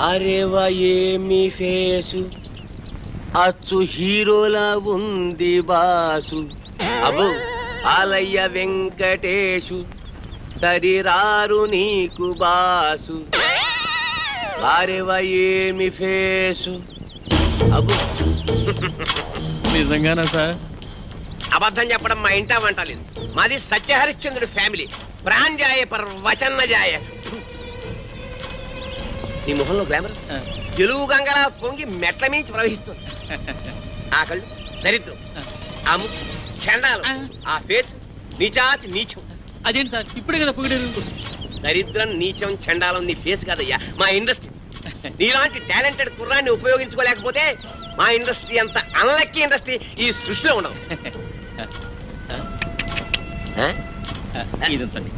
అరేవా ఏమి ఫేసు అచ్చు హీరోలా ఉంది బాసు. అబ్బో ఆలయ్య వెంకటేశు సరిరారు నీకు బాసు. అరేవా ఏమి ఫేసు. అబ్బో నిజంగానా సార్? అబద్ధం చెప్పడం మా ఇంటా వంటలేదు. మాది సత్యహరిశ్చంద్రుడి ఫ్యామిలీ. ప్రాణ్ జాయ పర్ వచన్న జాయ. నీ మొహంలో గ్లామర్ తెలుగు గంగలా పొంగి మెట్ల మించి ప్రవహిస్తుంది. ఆ కళ్ళు దరిద్రం, ఆ ముక్కు చండాలం, ఆ ఫేస్ నీచాతి నీచం. అదేంటి సార్ ఇప్పుడే కదా పొగిడారు? దరిద్రం నీచం చండాలం నీ ఫేస్ కాదయ్యా, మా ఇండస్ట్రీ. నీలాంటి టాలెంటెడ్ కుర్రాన్ని ఉపయోగించుకోలేకపోతే మా ఇండస్ట్రీ అంత అన్లక్కీ ఇండస్ట్రీ ఈ సృష్టిలో ఉండవు. ఇదంతండి.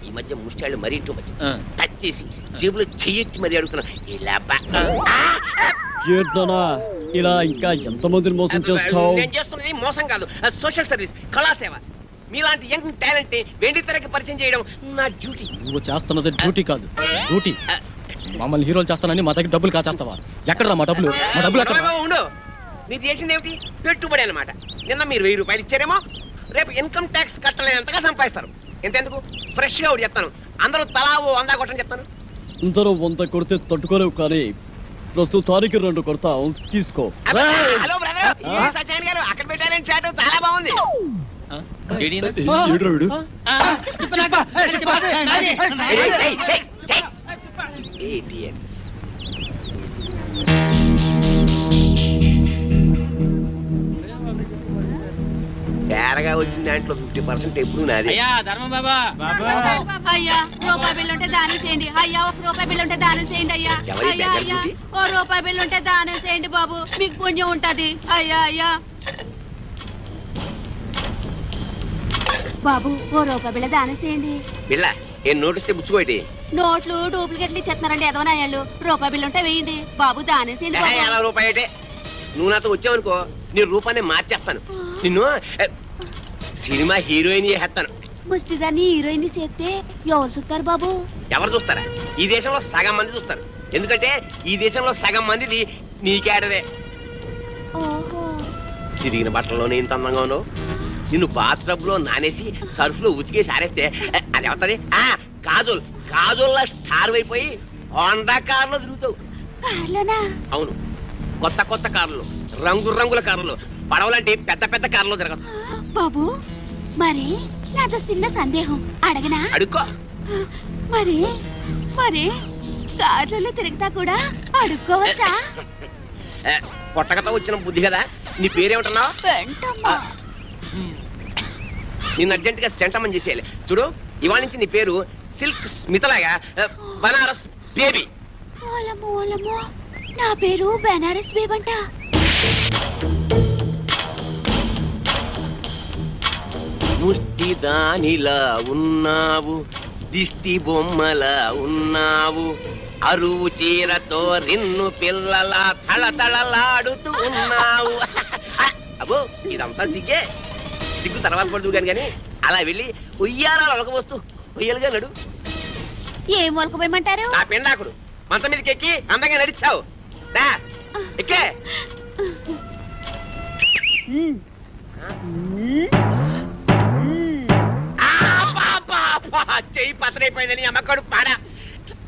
ఈ మధ్య ముష్టాళ్ళు మరీ టూ మచ్. టచ్ చేసి జేబులో చెయ్యెట్టి మరీ అడుగుతున్నా. ఇలా ఇంకా ఎంతమందిని మోసం చేస్తావు? నేను చేస్తున్నది మోసం కాదు, సోషల్ సర్వీస్, కళాసేవ. మీలాంటి యంగ్ టాలెంట్ వెండి తెరకి పరిచయం చేయడం నా డ్యూటీ. నువ్వు చేస్తున్నది డ్యూటీ కాదు, డ్యూటీ. మమ్మల్ని హీరోలు చేస్తానని మా దగ్గర డబ్బులు కాచేస్తావా? ఎక్కడరా మా డబ్బులు? మా డబ్బులు ఎక్కడ? ఉండు, మీరు చేసింది ఏమిటి? పెట్టుబడి అనమాట. నిన్న మీరు 1000 రూపాయలు ఇచ్చారేమో, రేపు ఇన్కమ్ ట్యాక్స్ కట్టలేనంతగా సంపాదిస్తారు. ఎంతెందుకు ఫ్రెష్ గా ఒకటి చెప్తాను, అందరూ తలా ఓ 100 కొట్టని చెప్తాను. అందరూ 100 కొడితే తట్టుకోలేవు, కానీ ప్రస్తుతానికి 2 కొడతాం, తీసుకో. హలో బ్రదర్, సత్యనారాయణ గారు అక్కడ పెట్టారని చాటు చాలా బాగుంది. తేరగా వచ్చిన దాంట్లో 50% ఎప్పుడు నాది. అయ్యా ధర్మం బాబా, అయ్యా రూపాయి బిల్లు ఉంటే దానం చేయండి. అయ్యా 1 రూపాయి బిల్లు ఉంటే దానం చేయండి. అయ్యా అయ్యా అయ్యా 1 రూపాయి బిల్లు ఉంటే దానం చేయండి బాబు, మీకు పుణ్యం ఉంటది. అయ్యా అయ్యా బాబు 1 రూపాయి బిళ్ళ దానం చేయండి. బిళ్ళ ఏం నోటిస్తే బుచ్చుకోటి? నోట్లు డూప్లికేట్లు ఇచ్చేస్తున్నారండి ఎదవనాయాలు. రూపాయి బిల్లు ఉంటే వేయండి బాబు, దానం చేయండి. 50 రూపాయి అంటే నువ్వు నాతో వచ్చావనుకో, నీ రూపాన్ని మార్చేస్తాను. నిన్ను సినిమా హీరోయిన్ చేస్తాను. ముష్టిదాన్ని హీరోయిన్ చేస్తే ఎవరు చూస్తారు బాబు? ఎవరు చూస్తారా? ఈ దేశంలో సగం మంది చూస్తారు. ఎందుకంటే ఈ దేశంలో సగం మందిది నీకేడదే. తిరిగిన బట్టల్లోనే ఇంత అందంగా ఉన్నావు. నిన్ను బాత్ టబ్ లో నానేసి సర్ఫ్ లో ఉతికేసి ఆరేస్తే అది అవుతుంది. కాజోల్ కాజోల్లా స్టార్ అయిపోయి హోండా కార్లో తిరుగుతావు. అవును, కొత్త కొత్త కార్లు, రంగు రంగుల కార్లు, పడవలంటే పెద్ద పెద్ద కార్లో తిరగచ్చు. బాబు మరి నాతో చిన్న సందేహం అడగనా? అడుక్కో. మరి మరి కార్లలో తిరుగుతా కూడా అడుక్కోవచ్చా? కొట్టకతో వచ్చిన బుద్ధి కదా. నీ పేరేమంటున్నావు? నిన్ను అర్జెంట్ గా సెంటమని చేసేయాలి. చూడు, ఇవాళ నుంచి నీ పేరు సిల్క్ స్మితలాగా బనారస్ బేబీ. నా పేరు బనారస్ బేబీ అంట. ముష్టి దానిలా ఉన్నావు, దిష్టి బొమ్మలా ఉన్నావు, అరువు చీరతో రిన్ను పిల్లలా తళతళలాడుతూ ఉన్నావు. అబ్బో ఇదంతా సిగ్గే. సిగ్గు తర్వాత పడుతూ కానీ అలా వెళ్ళి ఉయ్యారాలు ఒలకబోస్తూ ఉయ్యలుగా నడు. ఏం ఒలకపోయమంటారు? నా పెండాకుడు మంచం మీదకి ఎక్కి అందంగా నడిచావు. ఎక్కే చెయ్యి పసరైపోయిందని అమ్మకడు పాడ.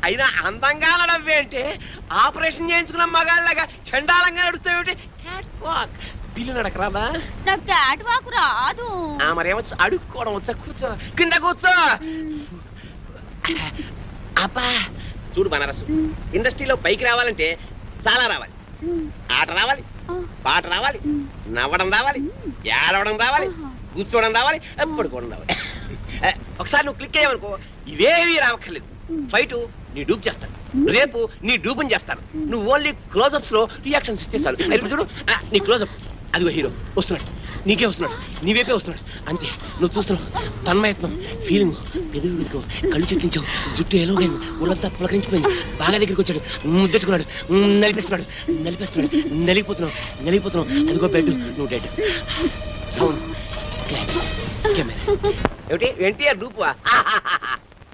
అయినా అందంగా నడవ్వేంటే ఆపరేషన్ చేయించుకున్న మగాళ్ళగా చండాలంగా నడుస్తావేంటి? పిల్లు నడకరాదా? నాకు క్యాట్ వాక్ రాదు. మరేమొచ్చు? అడుక్కోవడం వచ్చా? కూర్చో, కింద కూర్చో. అబ్బా చూడు బనారసు, ఇండస్ట్రీలో పైకి రావాలంటే చాలా రావాలి. ఆట రావాలి, పాట రావాలి, నవ్వడం రావాలి, ఏడవడం రావాలి, కూర్చోవడం రావాలి, పడుకోవడం రావాలి. ఒకసారి నువ్వు క్లిక్ అయ్యావనుకో ఇవేవి రావక్కర్లేదు. ఫైట్ నీ డూప్ చేస్తాను, రేపు నీ డూపుని చేస్తాను. నువ్వు ఓన్లీ క్లోజప్స్ లో రియాక్షన్స్ ఇస్తే చాలు. ఇప్పుడు చూడు నీ క్లోజప్, అదిగో హీరో వస్తున్నాడు, నీకే వస్తున్నాడు, నీవేపే వస్తున్నాడు. అంతే, నువ్వు చూస్తున్నావు. తన్మయత్నం, ఫీలింగ్, ఎదుగు వెతుకో, కళ్ళు చెట్టించావు, జుట్టు ఎలాగైంది, ఒళ్ళంతా పులకరించిపోయింది. బాగా దగ్గరికి వచ్చాడు, ముద్దెట్టుకున్నాడు, నలిపేస్తున్నాడు, నలిపేస్తున్నాడు, నలిగిపోతున్నావు, నలిగిపోతున్నావు. అదిగో బెడ్, నువ్వు డెడ్. సౌండ్ ఏమిటి ఎన్టీఆర్ డూపువా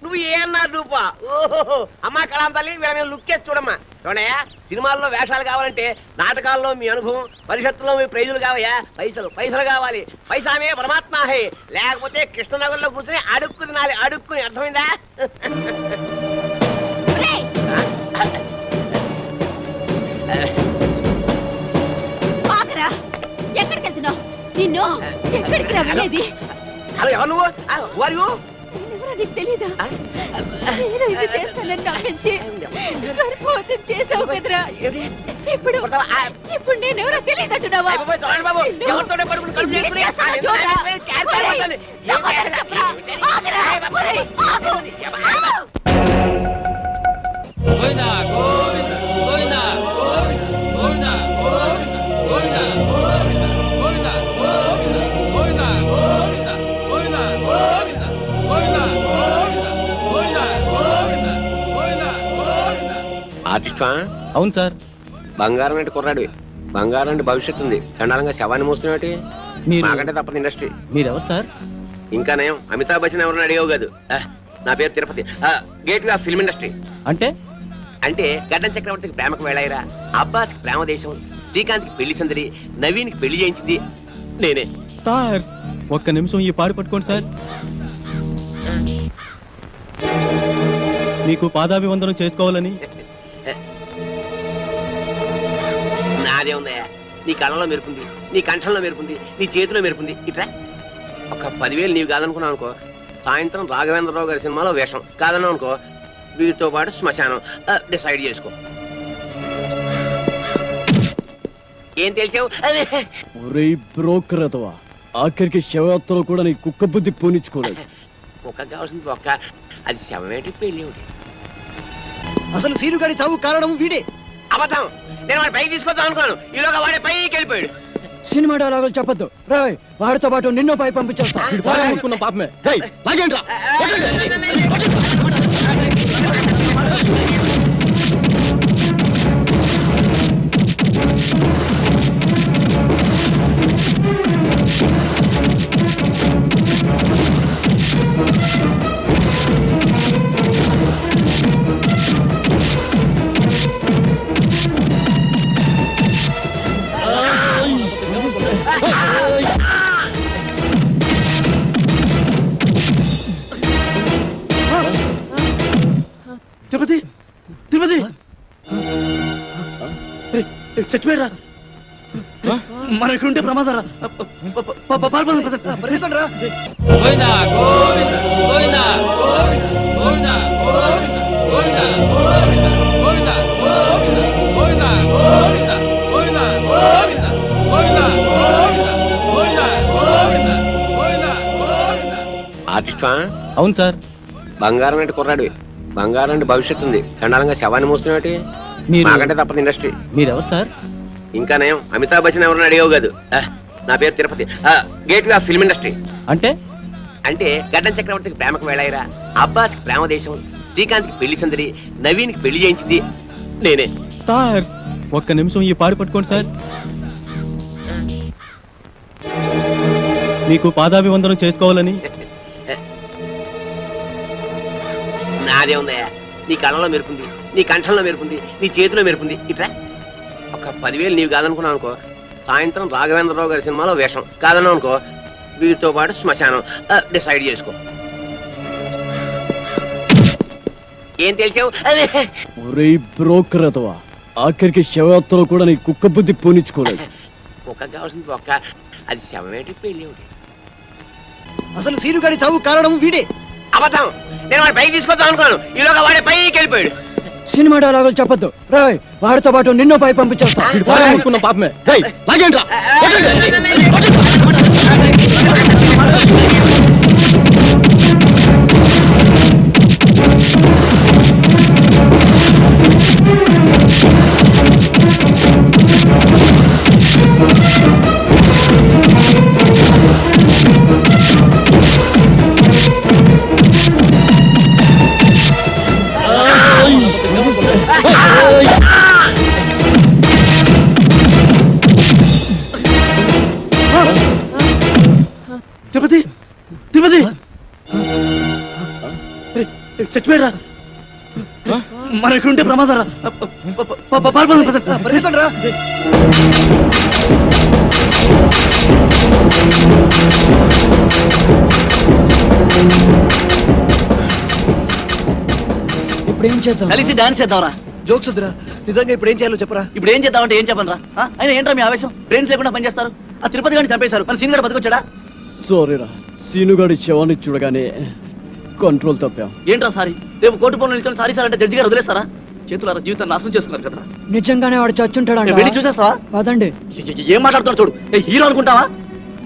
నువ్వు ఏమన్నారు డూపా ఓహో అమ్మా కళాం తల్లి వీళ్ళ మీద లుక్ చేసి చూడమ్మా చూడయా సినిమాల్లో వేషాలు కావాలంటే నాటకాల్లో మీ అనుభవం పరిషత్తులో మీ ప్రైజులు కావయ్యా పైసలు పైసలు కావాలి పైసామే పరమాత్మ హే లేకపోతే కృష్ణనగర్లో కూర్చొని అడుక్కు తినాలి అడుక్కుని అర్థమైందా ఆగరా ఎక్కడికి వెళ్తున్నావు నిన్ను ఎక్కడికి వెళ్ళేది హలో ఎవరు నువ్వు వారు నీకు తెలీదా నేను ఇది చేస్తానని నమ్మించి గర్భవతం చేసావు కదరా ఇప్పుడు ఇప్పుడు నేనెవరో తెలియదంటున్నావా చూడండి బాబు ఎవరితోనే పడుకుని కడుపు చేసుకుని గోవిందా గోవిందా గోవిందా గోవిందా గోవిందా గోవిందా గోవిందా గోవిందా గోవిందా గోవిందా గోవిందా గోవిందా గోవిందా గోవిందా గోవిందా ఆర్టిస్టా అవును సార్. బంగారం అంటే కుర్రాడు బంగారం అంటే భవిష్యత్తు ఉంది చండాలంగా శవాన్ని మోస్తున్నాటి మీరు మాకంటే తప్పదు ఇండస్ట్రీ మీరెవరు సార్? ఇంకా నయం అమితాబ్ బచ్చన్ ఎవరన్నా అడిగావు కాదు నా పేరు Tirupati gate way of film industry అంటే అంటే గడ్డం చక్రవర్తికి ప్రేమకు వేళాయిరా అబ్బాస్కి ప్రేమ దేశం శ్రీకాంత్కి పెళ్లి సందడి నవీన్కి పెళ్లి చేయించింది నేనే సార్ ఒక్క నిమిషం ఈ పాడు పట్టుకోండి సార్. మీకు పాదాభివందనం చేసుకోవాలని. నాదే ఉందయ్యా నీ కళ్ళలో మెరుపుంది నీ కంఠంలో మెరుపుంది నీ చేతిలో మెరుపుంది ఇట్లా ఒక 10,000 నీవు కాదనుకున్నావు అనుకో సాయంత్రం రాఘవేంద్రరావు గారి సినిమాలో వేషం కాదన్నావు అనుకో వీటితో పాటు శ్మశానం డిసైడ్ చేసుకో ఏం తెలిసావు ఒరే బ్రోకర్ అతవా ఆఖరికి శవయాత్రలో కూడా నీ కుక్క బుద్ధి పోనిచ్చుకోలేదు. ఒక్క కావాల్సింది ఒక్క అది శవమేటి పెళ్లి ఒకటి అసలు సీనుగాడి చావు కారణం వీడే. అబద్ధం నేను వాడి పైకి తీసుకొద్దాం అనుకున్నాను ఈలోగా వాడే పైకి వెళ్ళిపోయాడు సినిమా డైలాగులు చెప్పొద్దు రాయ్ వాడితో పాటు నిన్నో పై పంపించేస్తా. అనుకున్న పాపమే. రేయ్, లాగేండ్రా. తిరుపతి తిరుపతి చచ్చిపోయారా మన ఇక్కడ ఉంటే ప్రమాదం రా. గోవిందా గోవిందా గోవిందా గోవిందా గోవిందా గోవిందా గోవిందా గోవిందా గోవిందా గోవిందా గోవిందా గోవిందా గోవిందా గోవిందా గోవిందా ఆర్టిస్టా అవును సార్. బంగారం అంటే కుర్రాడు బంగారం అంటే భవిష్యత్తు ఉంది చండాలంగా శవాన్ని మోస్తున్నాటి మీరు మాకంటే తప్పదు ఇండస్ట్రీ మీరెవరు సార్? ఇంకా నయం అమితాబ్ బచ్చన్ ఎవరన్నా అడిగావు కాదు నా పేరు Tirupati gate way of film industry అంటే అంటే గడ్డం చక్రవర్తికి ప్రేమకు వేళాయిరా అబ్బాస్కి ప్రేమ దేశం శ్రీకాంత్కి పెళ్లి సందడి నవీన్కి పెళ్లి చేయించింది నేనే సార్ ఒక్క నిమిషం ఈ పాడు పట్టుకోండి సార్. మీకు పాదాభివందనం చేసుకోవాలని. నాదే ఉందయ్యా నీ కళ్ళలో మెరుపుంది నీ కంఠంలో మెరుపుంది నీ చేతిలో మెరుపుంది ఇట్లా ఒక 10,000 నీవు కాదనుకున్నావు అనుకో సాయంత్రం రాఘవేంద్రరావు గారి సినిమాలో వేషం కాదన్నావు అనుకో వీటితో పాటు శ్మశానం డిసైడ్ చేసుకో ఏం తెలిసావు ఒరే బ్రోకర్ అతవా ఆఖరికి శవయాత్రలో కూడా నీ కుక్క బుద్ధి పోనిచ్చుకోలేదు. ఒక్క కావాల్సింది ఒక్క అది శవమేటి పెళ్లి ఒకటి అసలు సీనుగాడి చావు కారణం వీడే. అబద్ధం నేను వాడి పైకి తీసుకొద్దాం అనుకున్నాను ఈలోగా వాడే పైకి వెళ్ళిపోయాడు సినిమా డైలాగులు చెప్పొద్దు రాయ్ వాడితో పాటు నిన్నో పై పంపించేస్తా. అనుకున్న పాపమే. రేయ్, లాగేండ్రా. తిరుపతి చచ్చిపోయారా మనం ఇక్కడ ఉంటే ప్రమాదం రా పరిగెత్తండి రా ఇప్పుడు ఏం చేద్దాం కలిసి డాన్స్ చేద్దాంరా జోక్స్ వద్దురా నిజంగా ఇప్పుడు ఏం చేయాలో చెప్పరా ఇప్పుడు ఏం చేద్దామంటే ఏం చెప్పను రా అయినా ఏంట్రా మీ ఆవేశం బ్రెయిన్స్ లేకుండా పనిచేస్తారు ఆ తిరుపతి గారిని చంపేశారు మన సీన్ గడ బతికొచ్చాడా సారీరా సీనుగాడి శవాన్ని చూడగానే కంట్రోల్ తప్పాం ఏంట్రా సారీ రేపు కోర్టు పనులు నిల్చొని సారీ సార్ అంటే జడ్జి గారు వదిలేస్తారా చేతులారా జీవితాన్ని నాశనం చేసుకున్నారు కదా నిజంగానే వాడు చచ్చుంటాడు వెళ్ళి చూసేస్తావా పదండి ఏం మాట్లాడుతున్నాడు చూడు హీరో అనుకుంటావా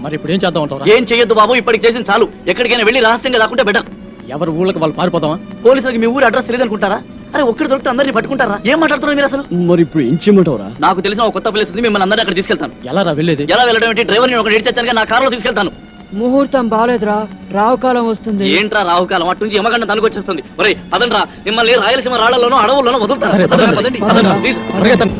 మరి ఇప్పుడు ఏం చేద్దాం అంటారా ఏం చెయ్యొద్దు బాబు ఇప్పటికి చేసిన చాలు ఎక్కడికైనా వెళ్ళి రహస్యంగా దాక్కుంటే బెటర్ ఎవరి ఊళ్ళకి వాళ్ళు పారిపోతామా పోలీసులకి మీ ఊరి అడ్రస్ తెలియదు అనుకుంటారా అరే ఒక్కడి దొరికితే అందరినీ పట్టుకుంటారా ఏం మాట్లాడుతున్నారు మీరు అసలు మరి ఇప్పుడు ఏం చేయమంటావురా నాకు తెలిసిన ఒక కొత్త ప్లేస్ ఉంది మిమ్మల్ని అందరినీ అక్కడ తీసుకెళ్తాను ఎలా రా వెళ్ళేది ఎలా వెళ్ళడం ఏంటి డ్రైవర్ నేను ఒక ఏడ్చాను నా కారులో తీసుకెళ్తాను ముహూర్తం బాలేదురా రావుకాలం వస్తుంది ఏంట్రా రావుకాలం అటు నుంచి యమగండ తనకు వచ్చేస్తుంది ఒరే పదండ్రా మిమ్మల్ని రాయలసీమ రాళ్లలోనూ అడవుల్లోనూ వదులుతారు సరే, పదండి, పదండి. పదండి, ప్లీజ్. పరిగెత్తండి.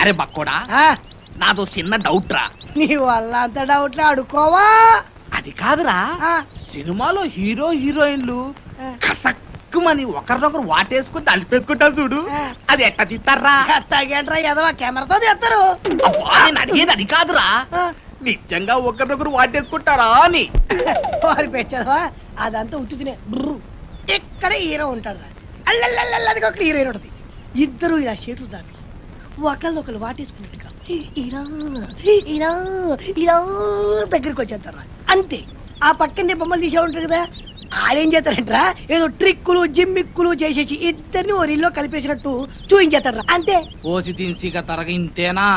అరే బక్కోడా నాదో చిన్న డౌట్ రా నీ వల్ల అంత డౌట్లు అడుకోవా అది కాదురా సినిమాలో హీరో హీరోయిన్లు కసక్కుమని ఒకరినొకరు వాటేసుకుని తలిపేసుకుంటారు చూడు అది ఎట్ట తీస్తారా అట్టాగేంట్రా ఎదవా కెమెరాతో తెస్తారు అబ్బా, నేను అడిగేది అది కాదురా నిజంగా ఒకరినొకరు వాటేసుకుంటారా అని వారి పెట్టదవా అదంతా ఉత్తునే ఇక్కడ హీరో ఉంటాడు అల్లల్లల్లది ఒక హీరోయిన్ ఉంటుంది ఇద్దరు ఇలా చేతులు దాపి ఒకళ్ళొకళ్ళు వాటేసుకున్నట్టుగా ఇలా ఇలా ఇలా దగ్గరికి వచ్చేస్తారా అంతే ఆ పక్కనే బొమ్మలు తీసే ఉంటారు కదా ఆడేం చేస్తారంటరా ఏదో ట్రిక్కులు జిమ్మిక్కులు చేసేసి ఇద్దరిని ఓ రీల్లో కలిపేసినట్టు చూయించేస్తారా అంతే పోసి తిన్సిగా తరగ ఇంతేనా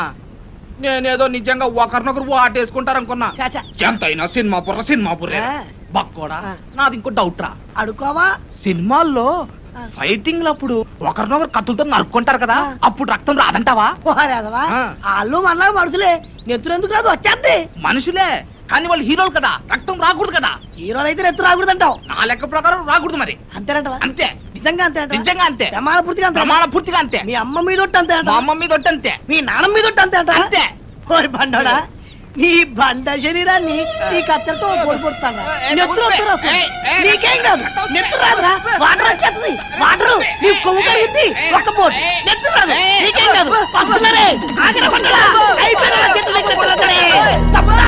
నేనేదో నిజంగా ఒకరినొకరు వాటేసుకుంటారనుకున్నా చాచా ఎంతైనా సినిమా బుర్రే ఆ. బక్కోడా నాది ఇంకో డౌట్ రా అడుకోవా సినిమాల్లో ఫైటింగ్ అప్పుడు ఒకరినొకరు కత్తులతో నరుక్కుంటారు కదా అప్పుడు రక్తం రాదంటావా పోరాదవా ఆ. వాళ్ళు మనలా మనుషులే నెత్తురెందుకు రాదు వచ్చేద్ది మనుషులే కానీ వాళ్ళు హీరోలు కదా రక్తం రాకూడదు కదా హీరోలు అయితే నెత్తు రాకూడదంటావు నా లెక్క ప్రకారం రాకూడదు మరి అంతేనంటవా అంతే నిజంగా అంతేనంట నిజంగా అంతే ప్రమాణ పూర్తిగా అంతే ప్రమాణ పూర్తిగా అంతే మీ అమ్మ మీద ఒట్టు అంతేనంట మా అమ్మ మీద ఒట్టు అంతే మీ నాన్న మీద ఒట్టు అంతేనంట అంతే ఓరి బండోడా నీ బండ శరీరాన్ని నీ కత్తెరతో పొడిపోతాను నెత్తురు వస్తారు వస్తుంది. నీకేం కాదు నెత్తురు రాదురా వాటర్ వచ్చేస్తుంది వాటర్ నీ కొవ్వు కరిగింది ఒక్క పోటు నెత్తురు రాదు నీకేం కాదు వస్తున్నారే ఆగరా బండోడా అయిపోయినా చేతులు దగ్గర పడతారే తప్పుదా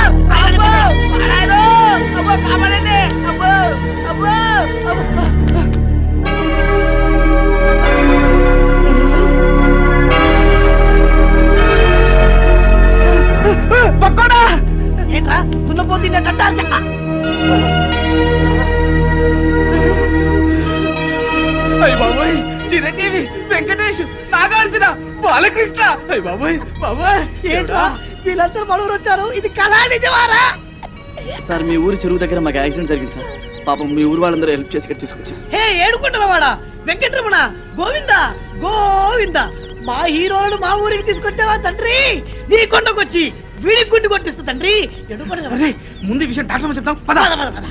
పక్కోడా ఏంట్రా తున్నపోతుందట అయ్య బాబోయ్ చిరంజీవి వెంకటేష్ నాగార్జున బాలకృష్ణ అయ్య బాబోయ్ బాబోయ్ ఏంట్రా వీళ్ళందరూ మనవరు వచ్చారు ఇది కళా నిజమారా సార్ మీ ఊరి చెరువు దగ్గర మాకు యాక్సిడెంట్ జరిగింది సార్ పాపం మీ ఊరు వాళ్ళందరూ హెల్ప్ చేసి ఇక్కడ తీసుకొచ్చారు హే ఏడుకుంటున్నవాడా వెంకటరమణ గోవింద గోవింద మా హీరోలను మా ఊరికి తీసుకొచ్చావా తండ్రి నీ కొండకొచ్చి వీడి గుండు కొట్టిస్తా తండ్రి అరే ముందు ఈ విషయం డాక్టర్ చెప్తాం పద పద పద పద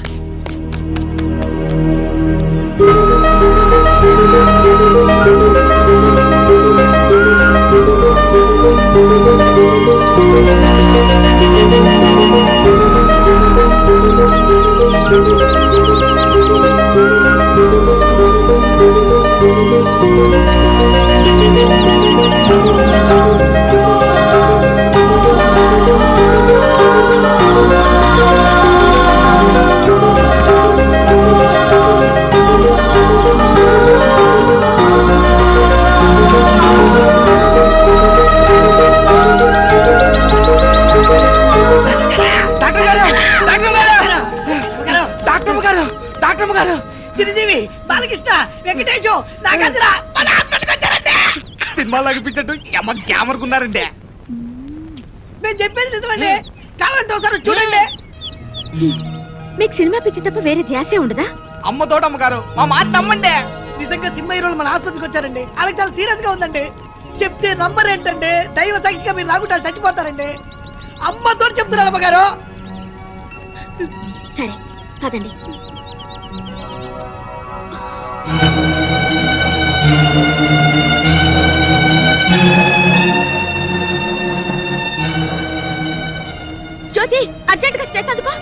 డాక్టర్ గారు చిరంజీవి బాలకృష్ణ వెంకటేశు నాగార్జున మన హాస్పిటల్కి వచ్చారండి సినిమా లాగిపించట్టు ఎమ్మ గ్యామర్కున్నారండి మేము చెప్పేది నిజమండి కావాలంటే ఒకసారి చూడండి మీకు సినిమా పిచ్చి తప్ప వేరే ధ్యాసే ఉండదా అమ్మ తోటమ్మ గారు మా మాట నమ్మండి నిజంగా సినిమా హీరోలు మన ఆసుపత్రికి వచ్చారండి అలాగే చాలా సీరియస్ గా ఉందండి చెప్తే నంబర్ ఏంటండి? దైవ సాక్షిగా మీరు రాకుండా చచ్చిపోతారండి. అమ్మతో చెప్తున్నారు అమ్మగారు. సరే పదండి. జ్యోతి అర్జెంట్ గా స్ట్రెస్ అందుకో.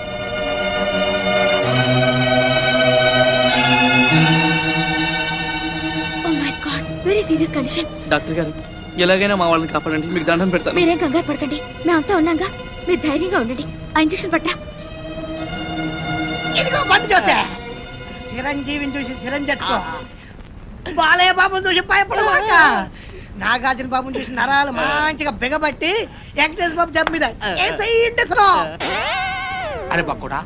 Oh my God, very serious condition. Doctor గారు ఎలాగైనా మా వాళ్ళని కాపాడండి, మీకు దండం పెడతాను. మీరేం కంగారు పడకండి, మేమంతా ఉన్నాగా. మీరు ధైర్యంగా ఉండండి. ఆ ఇంజెక్షన్ పట్టా. ఇదిగో బండి చూస్తే చిరంజీవిని చూసి చిరంజట్టుకో, బాలయ్య బాబుని చూసి భయపడమాక, నాగార్జున బాబుని చూసి నరాలు మంచిగా బిగబట్టి వెంకటేశ్వర బాబు జబ్బు మీద అరే బక్కుడా,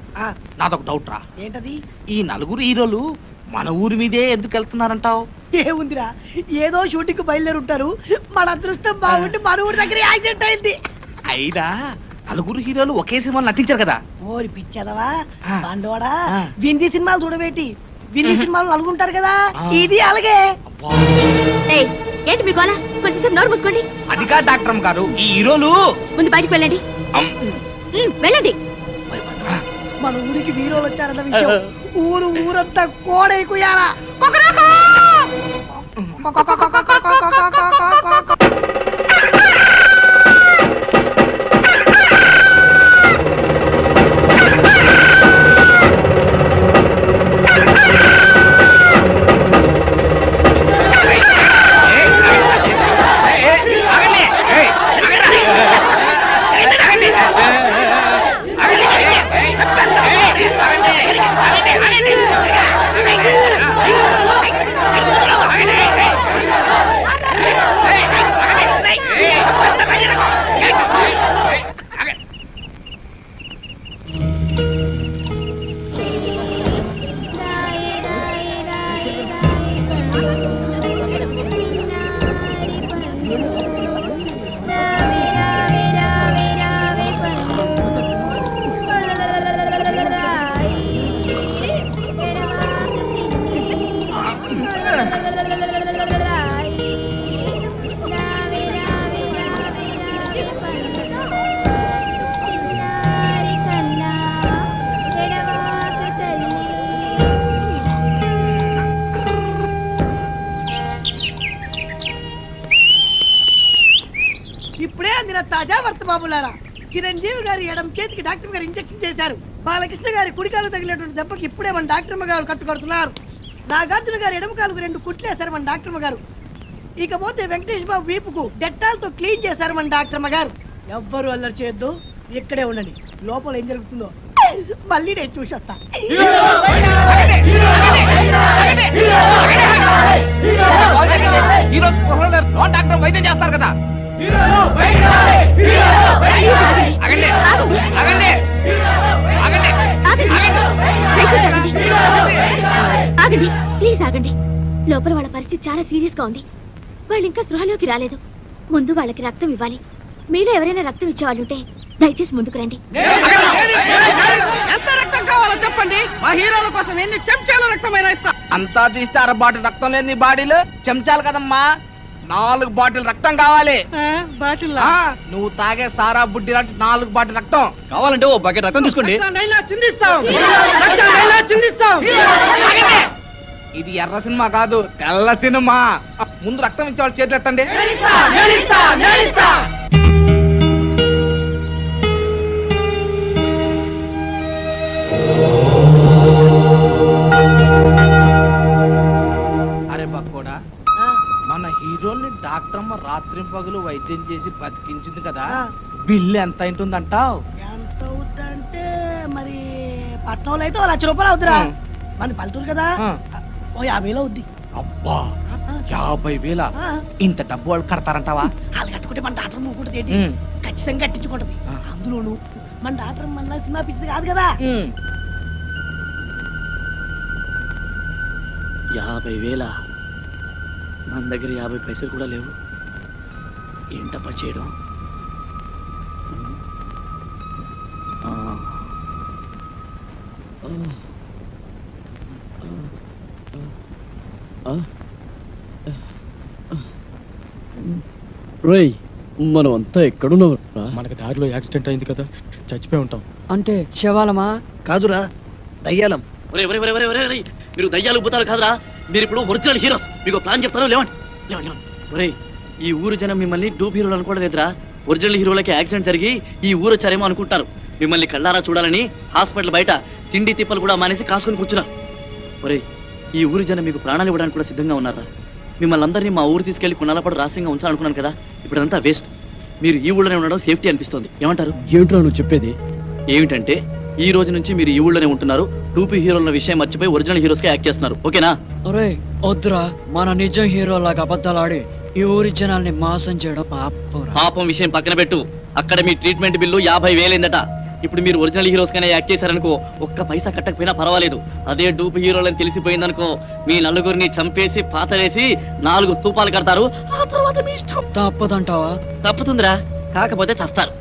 నాదొక డౌట్ రా. ఏంటది? ఈ నలుగురు హీరోలు మన ఊరి మీదే ఎందుకు వెళ్తున్నారంటావు? ఏముందిరా, ఏదో షూటింగ్ బయలుదేరి ఉంటారు. మన అదృష్టం బాగుండి మన ఊరి దగ్గర యాక్సిడెంట్ అయింది. అయినా నలుగురు హీరోలు ఒకే సినిమాలో నటించారు కదా. ఓరి పిచ్చదవా ఆ. బండోడా, ఆ. వింది సినిమాలు చూడబెట్టి వింది సినిమాలు నలుగుంటారు కదా, ఆ. ఇది అలాగే. అబ్బా, ఏయ్, ఏంటి మీ గోల? కొంచెం నోరు మూసుకోండి. అది కాదు డాక్టర్ గారు, ఈ హీరోలు ముందు బయటికి వెళ్ళండి. వెళ్ళండి. మన ఊరికి వీరోలు వచ్చారన్న విషయం ఊరంతా కోడైకుయాలా. ఇప్పుడే అందిన తాజా వర్తమానులారా, చిరంజీవి గారి ఎడం చేతికి డాక్టర్ గారు ఇంజెక్షన్ చేశారు. బాలకృష్ణ గారి కుడికాలు తగిలినటువంటి దెబ్బకి ఇప్పుడే మన డాక్టర్ గారు కట్టుకొడుతున్నారు. నాగార్జున గారి ఎడమ కాలుకు 2 కుట్లేశారు మన డాక్టర్ గారు. ఇకపోతే వెంకటేష్ బాబు వీపుకు డెట్టాల్తో క్లీన్ చేశారు మన డాక్టర్ గారు. ఎవ్వరు అల్లరి చేయొద్దు, ఇక్కడే ఉండండి. లోపల ఏం జరుగుతుందో మళ్ళీ నేను చూసేస్తా. హీరో డాక్టర్ వైద్యం చేస్తారు కదా. ఆగండి, ఆగండి, ఆగండి, ఆగండి, ప్లీజ్ ఆగండి. లోపల వాళ్ళ పరిస్థితి చాలా సీరియస్ గా ఉంది. వాళ్ళు ఇంకా స్పృహలోకి రాలేదు. ముందు వాళ్ళకి రక్తం ఇవ్వాలి. మీలో ఎవరైనా రక్తం ఇచ్చేవాళ్ళుంటే దయచేసి ముందుకు రండి. ఎంత రక్తం కావాలో చెప్పండి, మా హీరోల కోసం ఎన్ని చెంచాల రక్తమైనా ఇస్తా. అంతా తీస్తే 1/2 బాటిల్ రక్తం లేని బాడీలు చెంచాలి కదమ్మా. 4 బాటిల్ రక్తం కావాలి. బాటిల్ ఆ, నువ్వు తాగే సారా బుడ్డి లాంటి 4 బాటిల్ రక్తం కావాలంటే ఓ బకెట్ రక్తం తీసుకోండి. ఇది ఎర్ర సినిమా కాదు, తెల్ల సినిమా. ముందు రక్తం ఇచ్చే వాళ్ళు చేతులు ఎత్తండి. అరే బక్కోడా, మన హీరోని డాక్టర్ అమ్మ రాత్రి పగలు వైద్యం చేసి బతికించింది కదా. బిల్లు ఎంత అయింటుందంటావు? ఎంత అవుద్దంటే మరి పట్నంలో అయితే 1 లక్ష రూపాయలు అవుతురా. మన పల్లెటూరు కదా, ఓ 50,000 అవుద్ది. అబ్బా, 50,000. ఇంత డబ్బు వాళ్ళు కడతారంటావా? వాళ్ళు కట్టుకుంటే మన డాక్టర్ మూకుంటుంది ఏంటి, ఉమ్. ఖచ్చితంగా కట్టించుకుంటది. ఆ. అందులోను మన డాక్టర్ మన సినిమా పిచ్చిది కాదు కదా. 50,000 మన దగ్గర 50 పైసలు కూడా లేవు. ఏంటప్పా చేయడం? రేయ్ మనం అంతా ఎక్కడున్నాం మనకి దారిలో యాక్సిడెంట్ అయింది కదా చచ్చిపోయి ఉంటాం. అంటే శవాలమా? కాదురా దయ్యాలం. ఒరే ఒరే ఒరే ఒరే ఒరే ఒరే, మీరు దయ్యాలు భూతాలు కాదురా, మీరు ఇప్పుడు ఒరిజినల్ హీరోస్. మీకు ప్లాన్ చెప్తాను, లేవండి లేవండి లేవండి. ఒరే, ఈ ఊరు జనం మిమ్మల్ని డూప్ హీరోలు అనుకోవడం లేదురా. ఒరిజినల్ హీరోలకి యాక్సిడెంట్ జరిగి ఈ ఊరు వచ్చారేమో అనుకుంటారు. మిమ్మల్ని కళ్ళారా చూడాలని హాస్పిటల్ బయట తిండి తిప్పలు కూడా మానేసి కాసుకొని కూర్చున్నారు. ఒరే, ఈ ఊరు జనం మీకు ప్రాణాలు ఇవ్వడానికి కూడా సిద్ధంగా ఉన్నారా? మిమ్మల్ని అందరినీ మా ఊరు తీసుకెళ్లి కొన్నాళ్ళ పాటు రహస్యంగా ఉంచాలనుకున్నాను కదా, ఇప్పుడు అదంతా వేస్ట్. మీరు ఈ ఊళ్ళోనే ఉండడం సేఫ్టీ అనిపిస్తుంది. ఏమంటారు? ఏమిట్రా నువ్వు చెప్పేది? ఏమిటంటే ఈ రోజు నుంచి మీరు ఈ ఊళ్ళోనే ఉంటున్నారు. టూపీ హీరోల విషయం మర్చిపోయి ఒరిజినల్ హీరోస్ గా యాక్ట్ చేస్తున్నారు. ఓకేనా? ఒరే వద్దురా, మన నిజం హీరో లాగా అబద్ధాలు ఆడి ఈ ఊరి జనాల్ని మోసం చేయడం పాపంరా. పాపం విషయం పక్కన పెట్టు. అక్కడ మీ ట్రీట్మెంట్ బిల్లు 50,000 ఇప్పుడు మీరు ఒరిజినల్ హీరోస్ గానే యాక్ట్ చేశారనుకో, ఒక్క పైసా కట్టకపోయినా పర్వాలేదు. అదే డూప్ హీరోలని తెలిసిపోయిందనుకో, మీ నలుగురిని చంపేసి పాతలేసి 4 స్తూపాలు కడతారు. ఆ తర్వాత మీ ఇష్టం. తప్పదంటావా? తప్పుతుందిరా, కాకపోతే చస్తారు.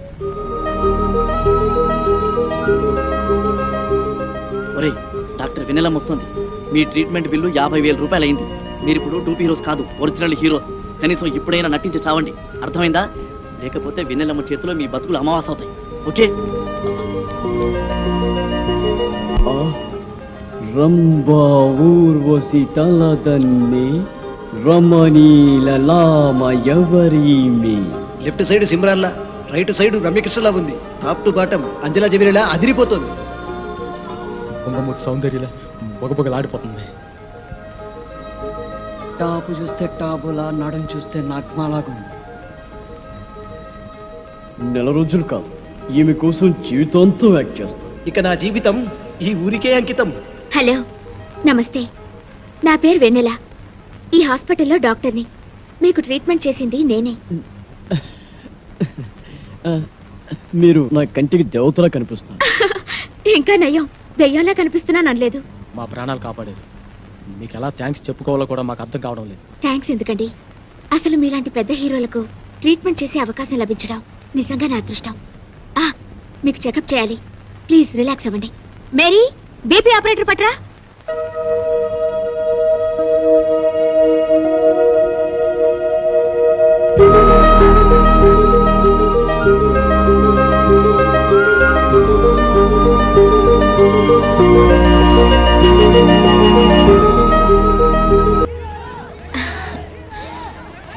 ఒరేయ్, డాక్టర్ వెన్నెలమ్మ వస్తుంది. మీ ట్రీట్మెంట్ బిల్లు 50,000 రూపాయలు అయింది. మీరు ఇప్పుడు టూపీ హీరోస్ కాదు, ఒరిజినల్ హీరోస్. కనీసం ఇప్పుడైనా నటించి చావండి, అర్థమైందా? లేకపోతే వెన్నెలమ్మ చేతిలో మీ బతుకులు అమావాస అవుతాయి. ఓకే? రంభా ఊర్వశి తలదన్ని రమణీల లామ ఎవరీమి. లెఫ్ట్ సైడ్ సిమ్రాన్లా, రైట్ సైడ్ రమ్యకృష్ణలా ఉంది. టాప్ టు బాటం అంజలా జమీలా అదిరిపోతుంది. పొంగమూర్తి సౌందర్యలా బొగబొగలాడిపోతుంది. టాపు చూస్తే టాపులా, నడుం చూస్తే నగ్మాలాగా ఉంది. నెల రోజులు కాదు, ఈమె కోసం జీవితాంతం యాక్ట్ చేస్తాం. ఇక నా జీవితం ఈ ఊరికే అంకితం. హలో, నమస్తే. నా పేరు వెన్నెల. ఈ హాస్పిటల్లో డాక్టర్ని. మీకు ట్రీట్మెంట్ చేసింది నేనే. మీరు నా కంటికి దేవతలా కనిపిస్తారు. ఇంకా నయం, దెయ్యంలా కనిపిస్తున్నాను అనలేదు. మా ప్రాణాలు కాపాడేది. మీకు ఎలా థ్యాంక్స్ చెప్పుకోవాలో కూడా మాకు అర్థం కావడం లేదు. థ్యాంక్స్ ఎందుకండి? అసలు మీలాంటి పెద్ద హీరోలకు ట్రీట్మెంట్ చేసే అవకాశం లభించడం నిజంగా నా అదృష్టం. మీకు చెకప్ చేయాలి. ప్లీజ్ రిలాక్స్ అవ్వండి. మేరీ, బీపీ ఆపరేటర్ పట్రా.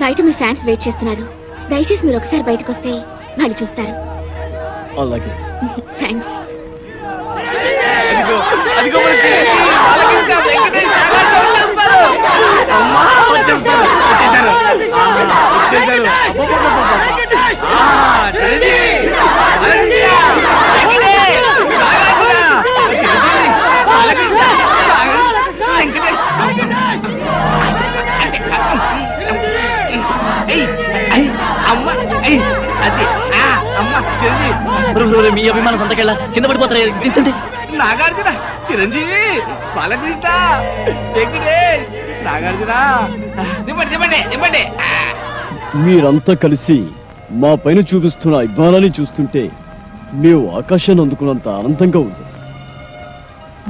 బయట మీ ఫ్యాన్స్ వెయిట్ చేస్తున్నారు. దయచేసి మీరు ఒకసారి బయటకు వస్తే వాళ్ళు చూస్తారు. అలాగే. థ్యాంక్స్. మీ అభిమాన సంతకెళ్ళ కింద పడిపోతారు. వించండి. నాగార్జున, చిరంజీవి, బాలకృష్ణ, వెంకటేష్, నాగార్జున, దింపండి దింపండి దింపండి. మీరంతా కలిసి మా పైన చూపిస్తున్న అభిమానాన్ని చూస్తుంటే మేము ఆకాశాన్ని అందుకున్నంత ఆనందంగా ఉంది.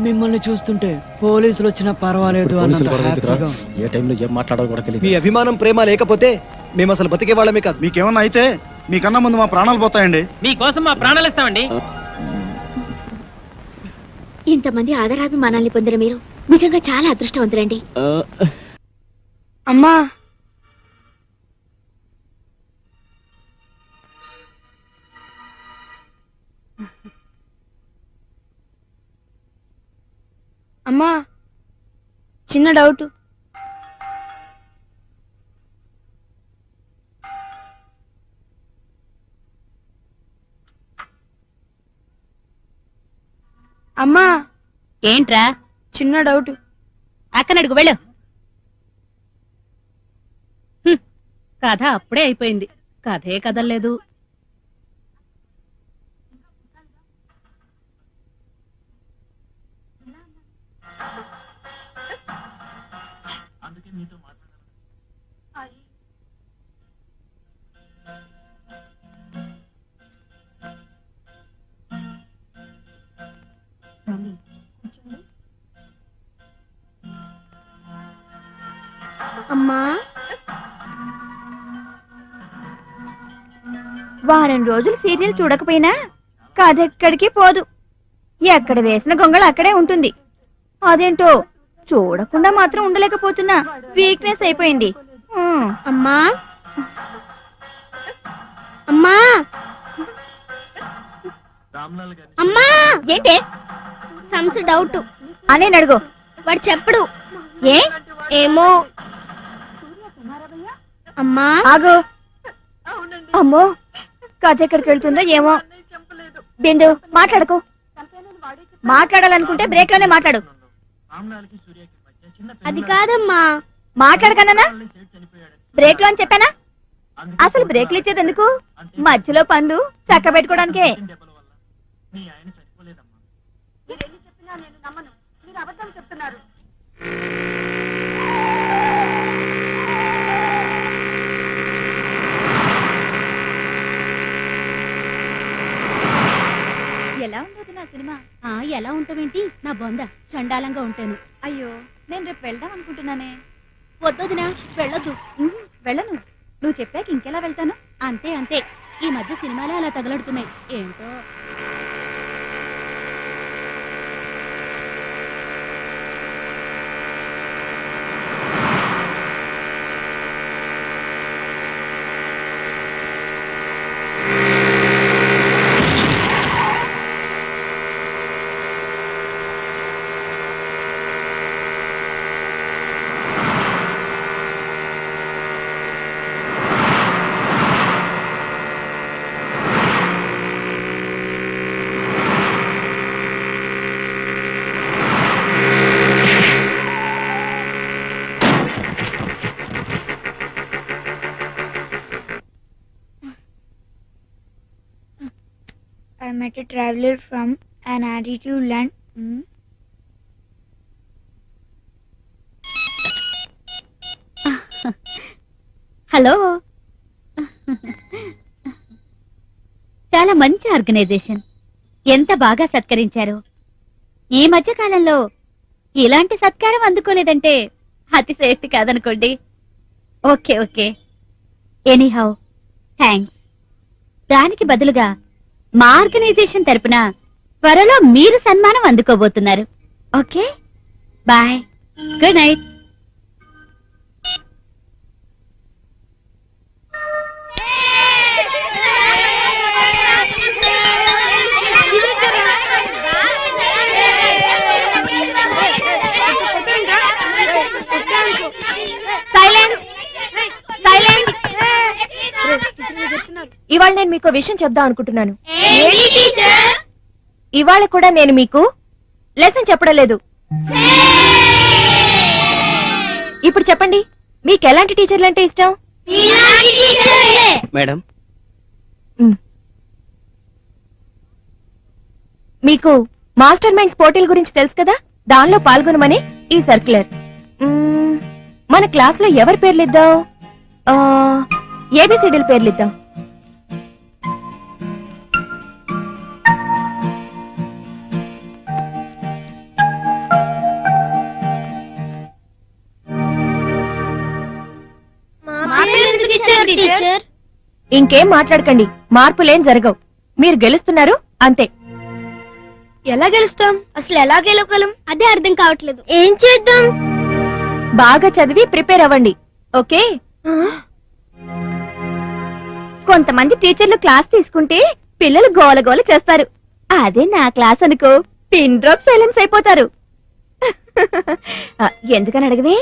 మిమ్మల్ని చూస్తుంటే పోలీసులు వచ్చినా పర్వాలేదు అన్నంత హ్యాపీగా ఉంది. ఏ టైంలో ఏం మాట్లాడాలో కూడా తెలియదు. మీ అభిమానం ప్రేమ లేకపోతే మేము అసలు బతికే వాళ్ళమే కాదు. మీకేమన్నా అయితే మీకన్నా ముందు మా ప్రాణాలు పోతాయండి. మీకోసం మా ప్రాణాలు ఇస్తామండి. ఇంతమంది ఆదరాభిమానాల్ని పొందిన మీరు నిజంగా చాలా అదృష్టవంతులండి. అమ్మా, అమ్మా, చిన్న డౌట్. అమ్మా, ఏంట్రా? చిన్న డౌట్. అక్కనడుగు వెళ్ళు. కథ అప్పుడే అయిపోయింది. కథే కదలేదు. అమ్మా, వారం రోజులు సీరియల్ చూడకపోయినా కథ ఎక్కడికి పోదు. ఎక్కడ వేసిన గొంగళ అక్కడే ఉంటుంది. అదేంటో చూడకుండా మాత్రం ఉండలేకపోతున్నా. వీక్నెస్ అయిపోయింది. అమ్మా అమ్మా అమ్మా ఏంటే సమ్స్ డౌట్ అనే అడుగు. వాడు చెప్పడు. ఏమో అమ్మా ఆగు. అమ్మో కథ ఎక్కడికి వెళ్తుందో ఏమో. బిందు మాట్లాడకు. మాట్లాడాలనుకుంటే బ్రేక్ లోనే మాట్లాడు. అది కాదమ్మా. మాట్లాడకన్నా బ్రేక్ లో అని చెప్పానా? అసలు బ్రేక్లు ఇచ్చేది ఎందుకు? మధ్యలో పనులు చక్క పెట్టుకోవడానికే. ఎలా ఉండదు నా సినిమా? ఎలా ఉంటావేంటి నా బొంద? చండాలంగా ఉంటాను. అయ్యో నేను రేపు వెళ్దాం అనుకుంటున్నానే. వద్దొదినా వెళ్ళొద్దు. వెళ్ళను. నువ్వు చెప్పాక ఇంకెలా వెళ్తాను? అంతే అంతే. ఈ మధ్య సినిమాలే అలా తగలడుతున్నాయి ఏంటో. I met a traveler from an attitude land. Hello. చాలా మంచి ఆర్గనైజేషన్. ఎంత బాగా సత్కరించారు. ఈ మధ్య కాలంలో ఇలాంటి సత్కారం అందుకోలేదంటే అతిశయోక్తి కాదనుకోండి. Okay okay anyhow thanks. దానికి బదులుగా మా ఆర్గనైజేషన్ తరపున త్వరలో మీరు సన్మానం అందుకోబోతున్నారు. Okay bye. Good night. ఇవాళ నేను మీకు విషయం చెప్దాం అనుకుంటున్నాను. ఇవాళ కూడా నేను మీకు లెసన్ చెప్పడం లేదు. ఇప్పుడు చెప్పండి, మీకు ఎలాంటి టీచర్లు అంటే ఇష్టం? మేడం మీకు మాస్టర్ మైండ్స్ పోటీల గురించి తెలుసు కదా, దానిలో పాల్గొనమని ఈ సర్క్యులర్. మన క్లాస్ లో ఎవరి పేర్లు ఇద్దాం? ఏబిసిడీల పేర్లు ఇద్దాం. ఇంకేం మాట్లాడకండి, మార్పులేం జరగవు. మీరు గెలుస్తున్నారు అంతే. ఎలా గెలుస్తాం? అసలు ఎలా గెలవగలం? అదే అర్థం కావట్లేదు. ఏం చేద్దాం? బాగా చదివి ప్రిపేర్ అవ్వండి. ఓకే. కొంతమంది టీచర్లు క్లాస్ తీసుకుంటే పిల్లలు గోలగోల చేస్తారు. అదే నా క్లాస్ అనుకో, పిన్ డ్రాప్ సైలెన్స్ అయిపోతారు. ఎందుకని అడగవే?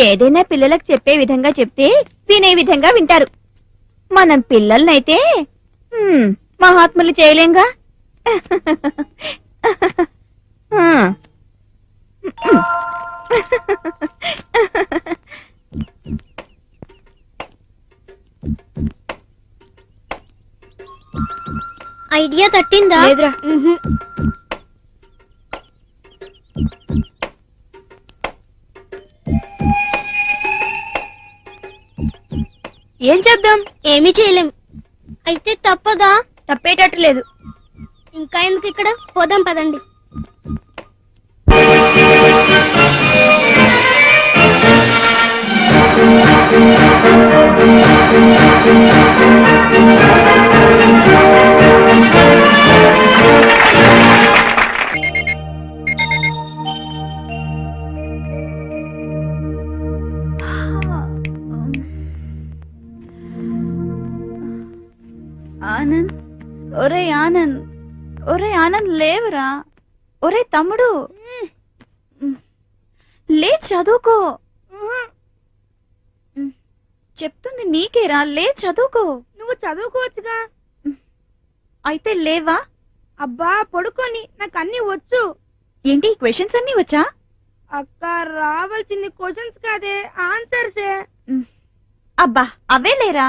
ఏదైనా పిల్లలకు చెప్పే విధంగా చెప్తే వినే విధంగా వింటారు. మనం పిల్లలనైతే మహాత్ములు చేయలేంగా. ఐడియా తట్టిందా? లేదురా. ఏం చేద్దాం? ఏమీ చేయలేం. అయితే తప్పదా? తప్పేటట్టు లేదు. ఇంకా ఎందుకు ఇక్కడ? పోదాం పదండి. ఆనంద్, ఒరే ఆనంద్, ఒరే ఆనంద్ లేవరా. ఒరే తమ్ముడు, లే చదువుకో. చెప్తుంది నీకేరా, లే చదువుకో. నువ్వు చదువుకోవచ్చుగా. అయితే లేవా? అబ్బా పడుకొని నాకు అన్ని వచ్చు. ఏంటి క్వశ్చన్స్ అన్ని వచ్చా? అక్క రావాల్సింది క్వశ్చన్స్ కాదే ఆన్సర్సే. అబ్బా అవే లేరా.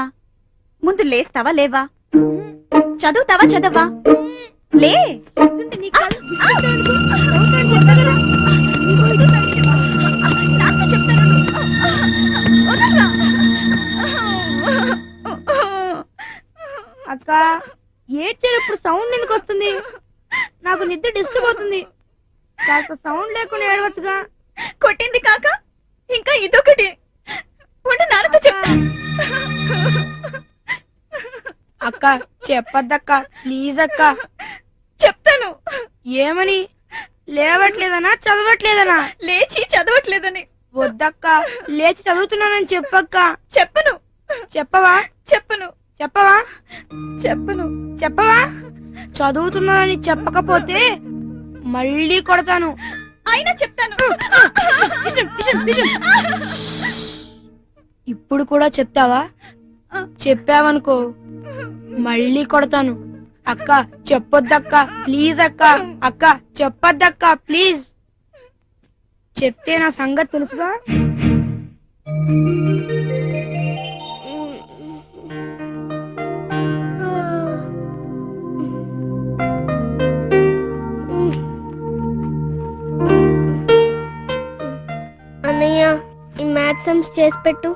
ముందు లేస్తావా లేవా? చదువుతావా చదవా? లే. చెప్తుంటే నీ కళ్ళు చదువుతాను చెప్పా కదా. నాతో చెప్తాను. వదలరా. అక్క ఏడ్చేటప్పుడు సౌండ్ ఎందుకు వస్తుంది? నాకు నిద్ర డిస్టర్బ్ అవుతుంది. కాస్త సౌండ్ లేకుండా ఏడవచ్చుగా. కొట్టింది కాక ఇంకా ఇదొకటి. ఉండు నాన్నతో చెప్తా. అక్క చెప్పద్దక్క ప్లీజ్ అక్క. చెప్తాను. ఏమని? లేవట్లేదనా చదవట్లేదనా? లేచి చదవట్లేదని. వద్దక్క లేచి చదువుతున్నానని చెప్పక్క. చెప్పను. చెప్పవా? చెప్పను. చెప్పవా? చెప్పను. చెప్పవా? చదువుతున్నానని చెప్పకపోతే మళ్ళీ కొడతాను. అయినా చెప్తాను. ఇప్పుడు కూడా చెప్తావా? చెప్పావనుకో మళ్ళీ కొడతాను. అక్క చెప్పొద్దక్క ప్లీజ్ అక్క. అక్క చెప్పొద్దక్క ప్లీజ్. చెప్తే నా సంగతి తెలుసుగా. అన్నయ్య ఈ మ్యాథ్స్ సమ్స్ చేసి పెట్టు.